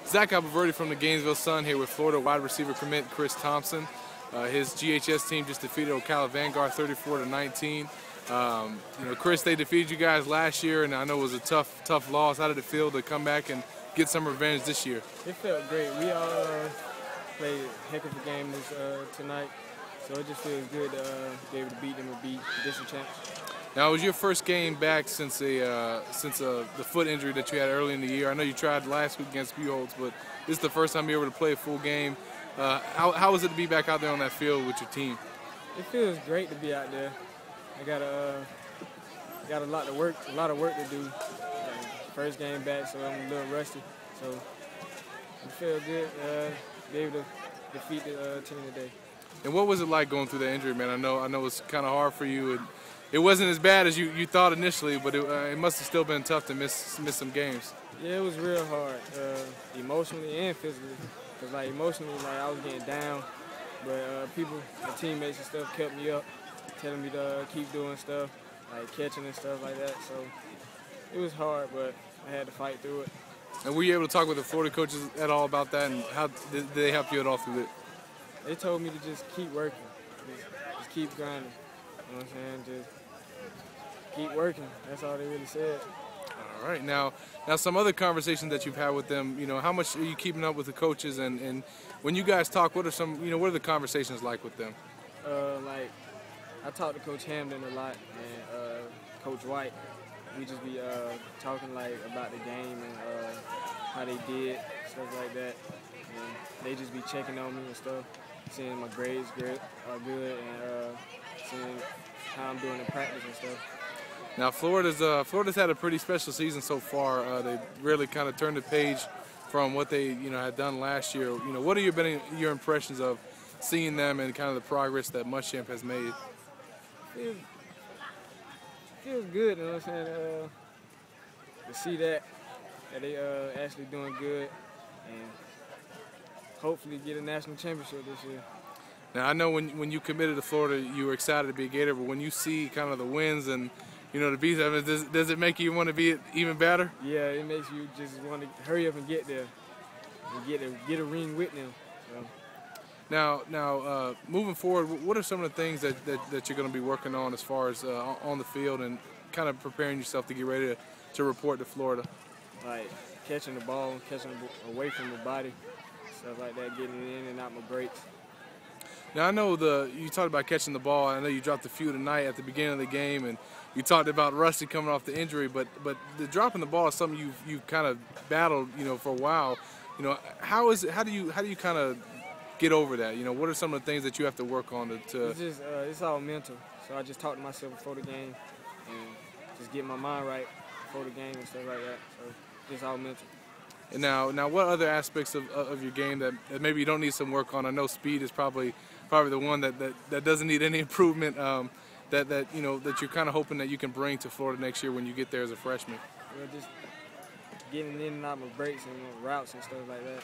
Zach Alberti from the Gainesville Sun here with Florida wide receiver commit Chris Thompson. His GHS team just defeated Ocala Vanguard 34-19. Chris, they defeated you guys last year, and I know it was a tough loss. How did it feel to come back and get some revenge this year? It felt great. We all played a heck of a game tonight, so it just feels good to be able to beat them and beat the district champs. Now, it was your first game back since the foot injury that you had early in the year. I know you tried last week against Buchholz, but this is the first time you're able to play a full game. How was it to be back out there on that field with your team? It feels great to be out there. I got a lot of work to do. First game back, so I'm a little rusty. So it feels good to be able to defeat the team today. And what was it like going through that injury, man? I know it's kind of hard for you. And it wasn't as bad as you thought initially, but it must have still been tough to miss some games. Yeah, it was real hard, emotionally and physically. Cause like emotionally, like I was getting down, but people, my teammates and stuff, kept me up, telling me to keep doing stuff, like catching and stuff like that. So it was hard, but I had to fight through it. And were you able to talk with the Florida coaches at all about that, and how did they help you at all through it? They told me to just keep working, just keep grinding. You know what I'm saying? Just keep working. That's all they really said. All right. Now some other conversations that you've had with them. How much are you keeping up with the coaches, and when you guys talk, what are the conversations like with them? Like I talk to Coach Hamden a lot and Coach White. We just be talking like about the game and how they did, stuff like that. And they just be checking on me and stuff, seeing my grades are good, and seeing how I'm doing in practice and stuff. Now Florida's had a pretty special season so far. They really kind of turned the page from what they had done last year. What have been your impressions of seeing them and kind of the progress that Muschamp has made? It feels good, you know what I'm saying? To see that they actually doing good and hopefully get a national championship this year. Now I know when you committed to Florida, you were excited to be a Gator, but when you see kind of the wins and the beats, does it make you want to be even better? Yeah, it makes you just want to hurry up and get there and get a ring with them. So. Now, moving forward, what are some of the things that you're going to be working on as far as on the field and kind of preparing yourself to get ready to report to Florida? Like catching the ball, catching it away from the body, stuff like that, getting it in and out my breaks. Now I know you talked about catching the ball. I know you dropped a few tonight at the beginning of the game, and you talked about Rusty coming off the injury. But the dropping the ball is something you've kind of battled for a while. How do you kind of get over that? What are some of the things that you have to work on to? It's just it's all mental. So I just talk to myself before the game and just get my mind right before the game and stuff like that. So it's all mental. And now what other aspects of your game that maybe you don't need some work on? I know speed is probably the one that doesn't need any improvement. That you're kind of hoping that you can bring to Florida next year when you get there as a freshman. Well, just getting in and out of my breaks and routes and stuff like that.